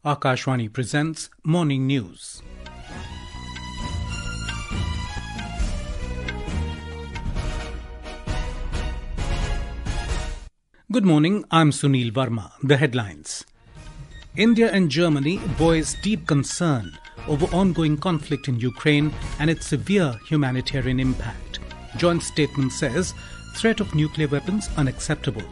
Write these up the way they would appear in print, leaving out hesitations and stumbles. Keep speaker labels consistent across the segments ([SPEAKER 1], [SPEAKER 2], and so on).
[SPEAKER 1] Akashvani presents Morning News. Good morning, I'm Sunil Verma. The headlines. India and Germany voice deep concern over ongoing conflict in Ukraine and its severe humanitarian impact. Joint statement says, threat of nuclear weapons unacceptable.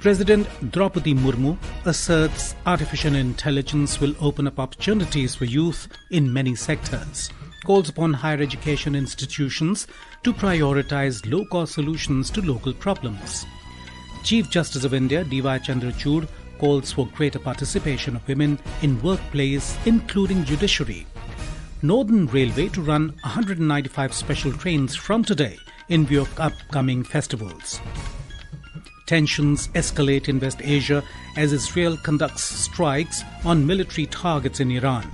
[SPEAKER 1] President Droupadi Murmu asserts artificial intelligence will open up opportunities for youth in many sectors. Calls upon higher education institutions to prioritize low-cost solutions to local problems. Chief Justice of India DY Chandrachud calls for greater participation of women in workplace, including Judiciary. Northern Railway to run 195 special trains from today in view of upcoming festivals. Tensions escalate in West Asia as Israel conducts strikes on military targets in Iran.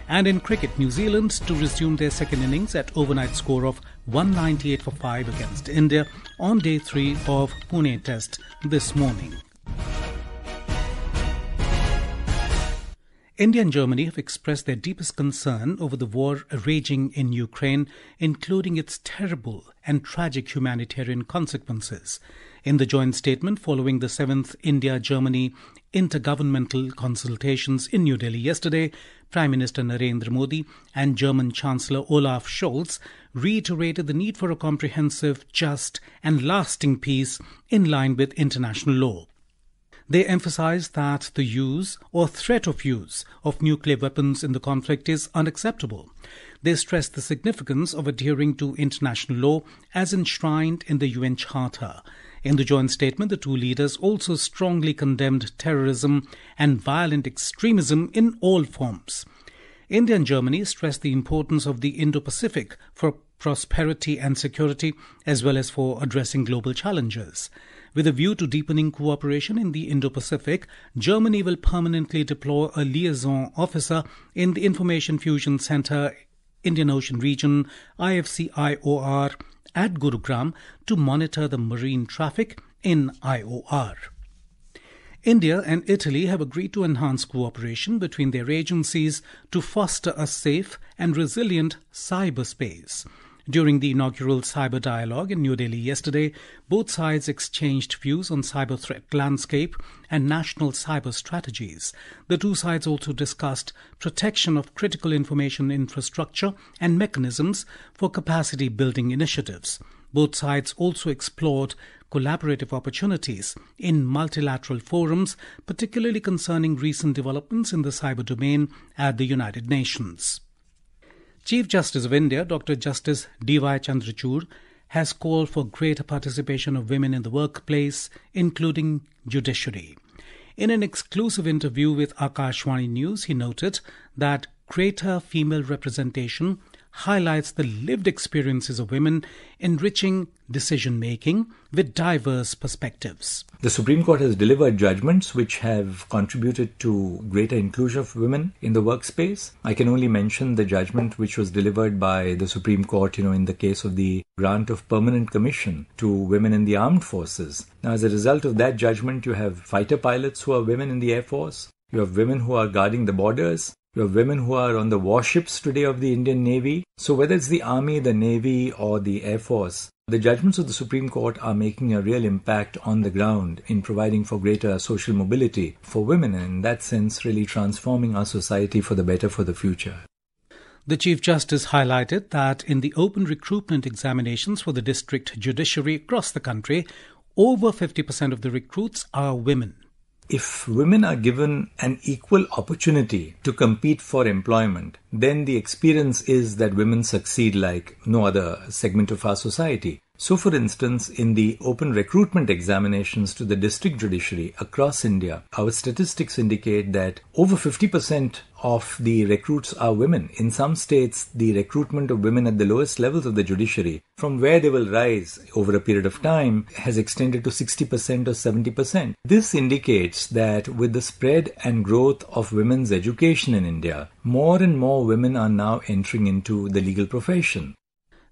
[SPEAKER 1] And in cricket, New Zealand to resume their second innings at overnight score of 198 for 5 against India on day 3 of Pune Test this morning. India and Germany have expressed their deepest concern over the war raging in Ukraine, including its terrible and tragic humanitarian consequences. In the joint statement following the 7th India-Germany intergovernmental consultations in New Delhi yesterday, Prime Minister Narendra Modi and German Chancellor Olaf Scholz reiterated the need for a comprehensive, just and lasting peace in line with international law. They emphasized that the use or threat of use of nuclear weapons in the conflict is unacceptable. They stressed the significance of adhering to international law as enshrined in the UN Charter. In the joint statement, the two leaders also strongly condemned terrorism and violent extremism in all forms. India and Germany stressed the importance of the Indo-Pacific for prosperity and security, as well as for addressing global challenges. With a view to deepening cooperation in the Indo-Pacific, Germany will permanently deploy a liaison officer in the Information Fusion Center, Indian Ocean Region, IFCIOR, at Gurugram to monitor the marine traffic in IOR. India and Italy have agreed to enhance cooperation between their agencies to foster a safe and resilient cyberspace. During the inaugural cyber dialogue in New Delhi yesterday, both sides exchanged views on cyber threat landscape and national cyber strategies. The two sides also discussed protection of critical information infrastructure and mechanisms for capacity building initiatives. Both sides also explored collaborative opportunities in multilateral forums, particularly concerning recent developments in the cyber domain at the United Nations. Chief Justice of India, Dr. Justice DY Chandrachud, has called for greater participation of women in the workplace, including Judiciary. In an exclusive interview with Akashvani News, he noted that greater female representation highlights the lived experiences of women, enriching decision-making with diverse perspectives.
[SPEAKER 2] The Supreme Court has delivered judgments which have contributed to greater inclusion of women in the workspace. I can only mention the judgment which was delivered by the Supreme Court, in the case of the grant of permanent commission to women in the armed forces. Now, as a result of that judgment, you have fighter pilots who are women in the Air Force. You have women who are guarding the borders. You have women who are on the warships today of the Indian Navy. So whether it's the Army, the Navy or the Air Force, the judgments of the Supreme Court are making a real impact on the ground in providing for greater social mobility for women, and in that sense really transforming our society for the better for the future.
[SPEAKER 1] The Chief Justice highlighted that in the open recruitment examinations for the district judiciary across the country, over 50% of the recruits are women.
[SPEAKER 2] If women are given an equal opportunity to compete for employment, then the experience is that women succeed like no other segment of our society. So, for instance, in the open recruitment examinations to the district judiciary across India, our statistics indicate that over 50% of the recruits are women. In some states, the recruitment of women at the lowest levels of the judiciary, from where they will rise over a period of time, has extended to 60% or 70%. This indicates that with the spread and growth of women's education in India, more and more women are now entering into the legal profession.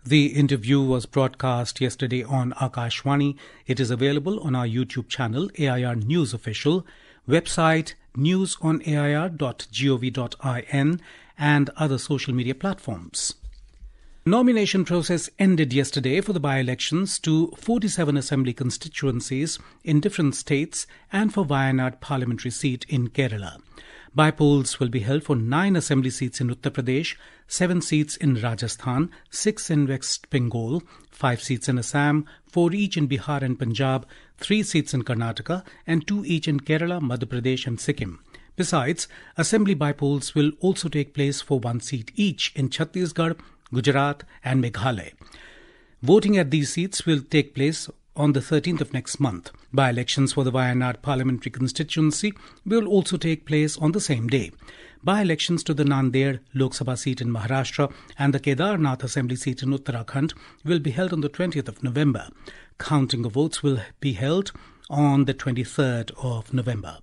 [SPEAKER 1] The interview was broadcast yesterday on Akashvani. It is available on our YouTube channel, AIR News Official, website news.air.gov.in and other social media platforms. Nomination process ended yesterday for the by-elections to 47 assembly constituencies in different states and for Wayanad parliamentary seat in Kerala. By-polls will be held for 9 assembly seats in Uttar Pradesh, 7 seats in Rajasthan, 6 in West Bengal, 5 seats in Assam, 4 each in Bihar and Punjab, 3 seats in Karnataka and 2 each in Kerala, Madhya Pradesh and Sikkim. Besides, assembly by-polls will also take place for 1 seat each in Chhattisgarh, Gujarat and Meghalaya. Voting at these seats will take place on the 13th of next month. By-elections for the Wayanad parliamentary constituency will also take place on the same day. By-elections to the Nanded Lok Sabha seat in Maharashtra and the Kedarnath assembly seat in Uttarakhand will be held on the 20th of November. Counting of votes will be held on the 23rd of November.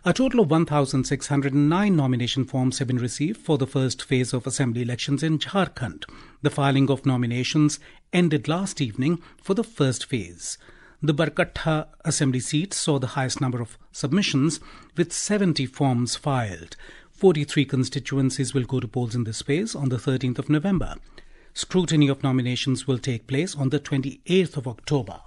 [SPEAKER 1] A total of 1,609 nomination forms have been received for the first phase of assembly elections in Jharkhand. The filing of nominations ended last evening for the first phase. The Barkatta assembly seat saw the highest number of submissions with 70 forms filed. 43 constituencies will go to polls in this phase on the 13th of November. Scrutiny of nominations will take place on the 28th of October.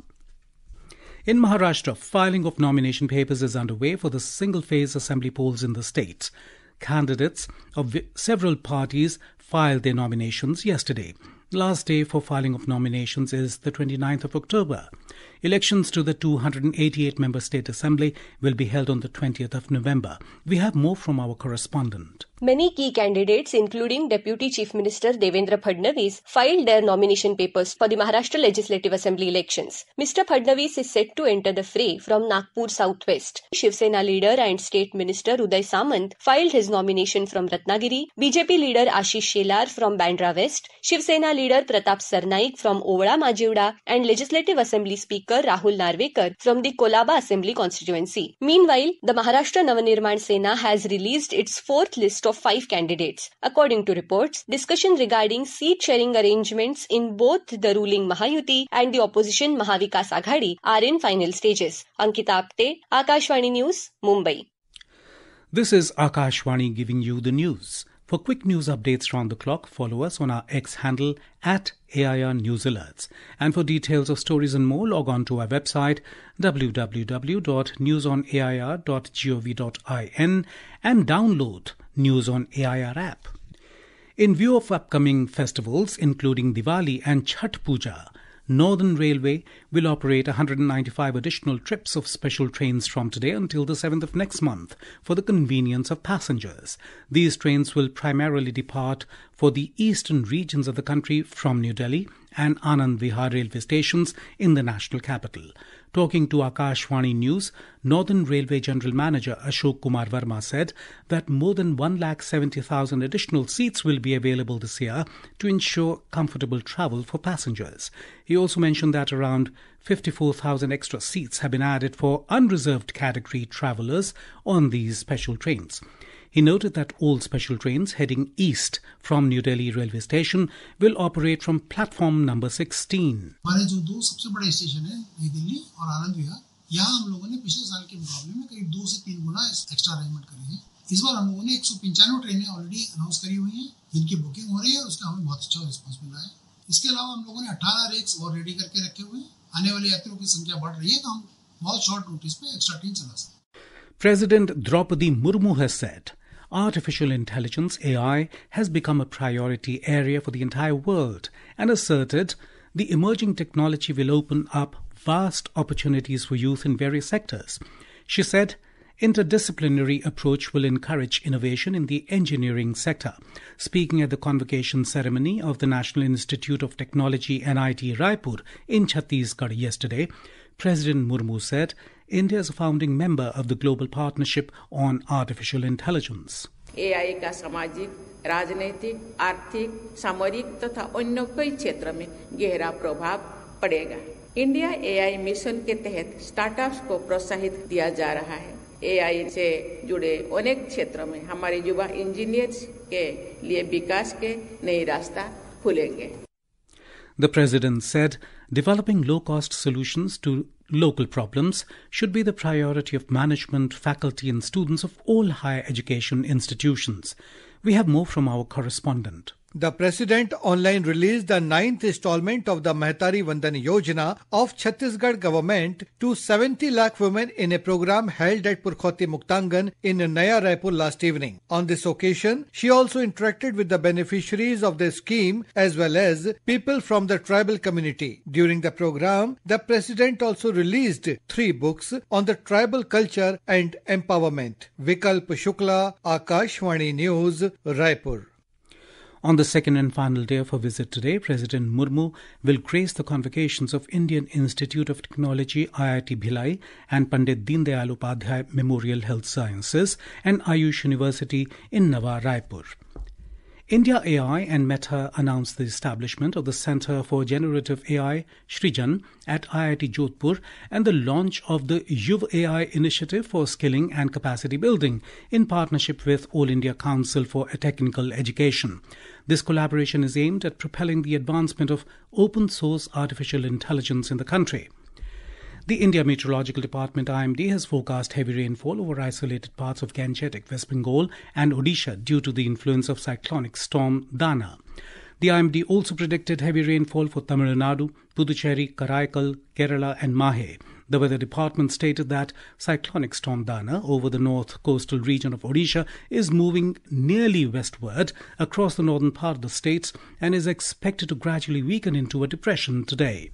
[SPEAKER 1] In Maharashtra, filing of nomination papers is underway for the single-phase assembly polls in the state. Candidates of several parties filed their nominations yesterday. Last day for filing of nominations is the 29th of October. Elections to the 288-member state assembly will be held on the 20th of November. We have more from our correspondent.
[SPEAKER 3] Many key candidates, including Deputy Chief Minister Devendra Fadnavis, filed their nomination papers for the Maharashtra Legislative Assembly elections. Mr. Fadnavis is set to enter the fray from Nagpur Southwest. Shiv Sena leader and State Minister Uday Samant filed his nomination from Ratnagiri, BJP leader Ashish Shelar from Bandra West, Shiv Sena leader Pratap Sarnaik from Ovada Majevda, and Legislative Assembly Speaker Rahul Narvekar from the Kolaba Assembly constituency. Meanwhile, the Maharashtra Navanirman Sena has released its fourth list of 5 candidates. According to reports, discussion regarding seat-sharing arrangements in both the ruling Mahayuti and the opposition Mahavikas Aghadi are in final stages. Ankita Apte, Akashvani News, Mumbai.
[SPEAKER 1] This is Akashvani giving you the news. For quick news updates round the clock, follow us on our X handle @AIR News Alerts. And for details of stories and more, log on to our website www.newsonair.gov.in and download News on AIR app. In view of upcoming festivals, including Diwali and Chhath Puja, Northern Railway will operate 195 additional trips of special trains from today until the 7th of next month for the convenience of passengers. These trains will primarily depart for the eastern regions of the country from New Delhi and Anand Vihar railway stations in the national capital. Talking to Akashvani News, Northern Railway General Manager Ashok Kumar Verma said that more than 170,000 additional seats will be available this year to ensure comfortable travel for passengers. He also mentioned that around 54,000 extra seats have been added for unreserved category travellers on these special trains. He noted that all special trains heading east from New Delhi railway station will operate from platform number 16.
[SPEAKER 4] हमारे जो 2 सबसे बड़े station हैं नई दिल्ली और आनंद विहार, यहाँ हम लोगों ने पिछले साल के मुकाबले में करीब 2 से 3 गुना एक्स्ट्रा अरेंजमेंट करे हैं। इस बार हम लोगों ने 195 ट्रेनें ऑलरेडी अनाउंस करी हुई हैं, जिनकी बुकिंग हो रही है और उसका हमें बहुत अच्छा रिस्पांस मिल रहा है। इसके अलावा हम लोगों ने 18 रेक्स और रेडी करके रखे हुए हैं। आने वाले यात्रियों की संख्या बढ़ रही है तो हम बहुत शॉर्ट नोटिस पे एक्स्ट्रा ट्रेन चला सकते हैं।
[SPEAKER 1] President Droupadi Murmu has said artificial intelligence, AI, has become a priority area for the entire world and asserted the emerging technology will open up vast opportunities for youth in various sectors. She said interdisciplinary approach will encourage innovation in the engineering sector. Speaking at the convocation ceremony of the National Institute of Technology NIT Raipur in Chhattisgarh yesterday, President Murmu said India is a founding member of the Global Partnership on Artificial Intelligence.
[SPEAKER 5] AI का सामाजिक, राजनीतिक, आर्थिक, सामरिक तथा अन्य कई क्षेत्र में गहरा प्रभाव पड़ेगा। इंडिया AI मिशन के तहत स्टार्टअप्स को प्रोत्साहित दिया जा रहा है। AI से जुड़े अनेक क्षेत्रों में हमारे युवा इंजीनियर्स के लिए विकास के नए रास्ता खुलेंगे।
[SPEAKER 1] The President said developing low-cost solutions to Local problems should be the priority of management, faculty and students of all higher education institutions. We have more from our correspondent.
[SPEAKER 6] The President online released the 9th installment of the Mehtari Vandan Yojana of Chhattisgarh government to 70 lakh women in a program held at Purkhoti Muktangan in Naya Raipur last evening. On this occasion, she also interacted with the beneficiaries of the scheme as well as people from the tribal community. During the program, the President also released 3 books on the tribal culture and empowerment. Vikalp Shukla, Akashvani News, Raipur.
[SPEAKER 1] On the second and final day of her visit today, President Murmu will grace the convocations of Indian Institute of Technology IIT Bhilai and Pandit Deen Dayal Upadhyay Memorial Health Sciences and Ayush University in Nawa Raipur. India AI and Meta announced the establishment of the Centre for Generative AI, Shrijan, at IIT Jodhpur and the launch of the Yuv AI initiative for skilling and capacity building in partnership with All India Council for Technical Education. This collaboration is aimed at propelling the advancement of open source artificial intelligence in the country. The India Meteorological Department IMD has forecast heavy rainfall over isolated parts of Gangetic, West Bengal and Odisha due to the influence of cyclonic storm Dana. The IMD also predicted heavy rainfall for Tamil Nadu, Puducherry, Karaikal, Kerala and Mahe. The Weather Department stated that cyclonic storm Dana over the north coastal region of Odisha is moving nearly westward across the northern part of the states and is expected to gradually weaken into a depression today.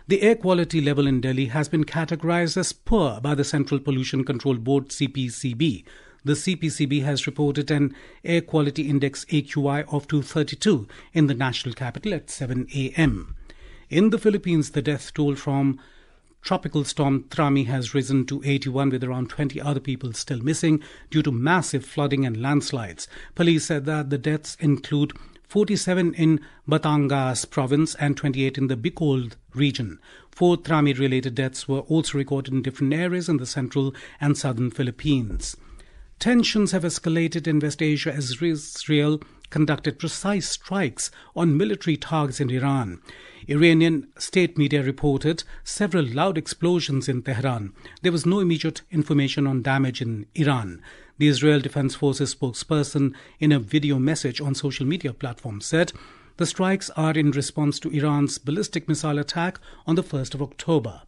[SPEAKER 1] The air quality level in Delhi has been categorized as poor by the Central Pollution Control Board CPCB. The CPCB has reported an air quality index AQI of 232 in the national capital at 7 a.m. In the Philippines, the death toll from Tropical Storm Trami has risen to 81 with around 20 other people still missing due to massive flooding and landslides. Police said that the deaths include 47 in Batangas province and 28 in the Bicol region. 4 Trami-related deaths were also recorded in different areas in the central and southern Philippines. Tensions have escalated in West Asia as Israel conducted precise strikes on military targets in Iran. Iranian state media reported several loud explosions in Tehran. There was no immediate information on damage in Iran. The Israel Defense Forces spokesperson in a video message on social media platforms said the strikes are in response to Iran's ballistic missile attack on the 1st of October.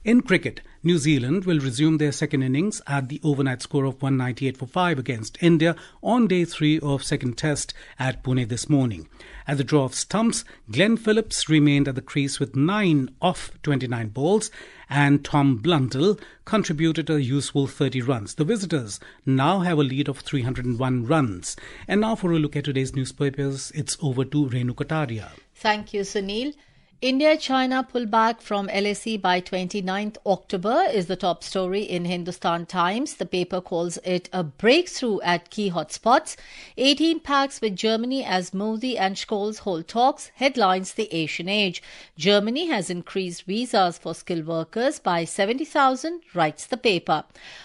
[SPEAKER 1] In cricket, New Zealand will resume their second innings at the overnight score of 198 for 5 against India on day 3 of second test at Pune this morning. At the draw of stumps, Glenn Phillips remained at the crease with 9 off 29 balls and Tom Blundell contributed a useful 30 runs. The visitors now have a lead of 301 runs. And now for a look at today's newspapers, it's over to Renu Kataria.
[SPEAKER 7] Thank you, Sunil. India-China pullback from LAC by 29th October is the top story in Hindustan Times. The paper calls it a breakthrough at key hotspots. 18 pacts with Germany as Modi and Scholz hold talks, headlines the Asian Age. Germany has increased visas for skilled workers by 70,000, writes the paper.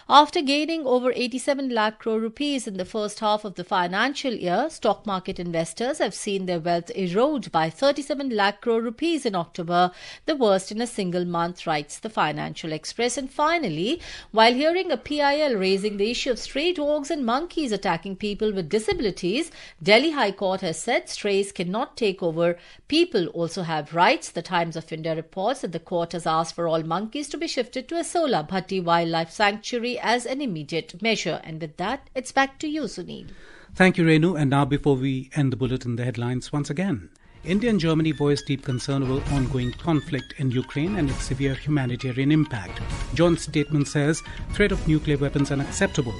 [SPEAKER 7] After gaining over 87 lakh crore rupees in the first half of the financial year, stock market investors have seen their wealth erode by 37 lakh crore rupees in October, the worst in a single month, writes the Financial Express. And finally, while hearing a PIL raising the issue of stray dogs and monkeys attacking people with disabilities, Delhi High Court has said strays cannot take over. People also have rights. The Times of India reports that the court has asked for all monkeys to be shifted to Asola Bhatti Wildlife Sanctuary as an immediate measure. And with that, it's back to you, Sunil.
[SPEAKER 1] Thank you, Renu. And now before we end the bulletin, the headlines once again. India and Germany voiced deep concern over ongoing conflict in Ukraine and its severe humanitarian impact. Joint statement says threat of nuclear weapons unacceptable.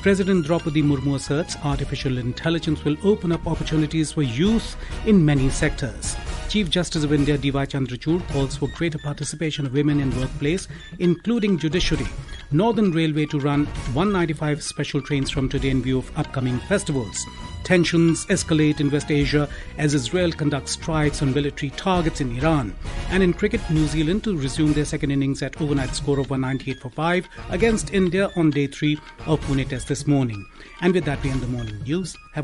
[SPEAKER 1] President Droupadi Murmu asserts artificial intelligence will open up opportunities for youth in many sectors. Chief Justice of India DY Chandrachud calls for greater participation of women in workplace, including Judiciary. Northern Railway to run 195 special trains from today in view of upcoming festivals. Tensions escalate in West Asia as Israel conducts strikes on military targets in Iran. And in cricket, New Zealand to resume their second innings at overnight score of 198 for 5 against India on day 3 of Pune Test this morning. And with that, we end the morning news. Have a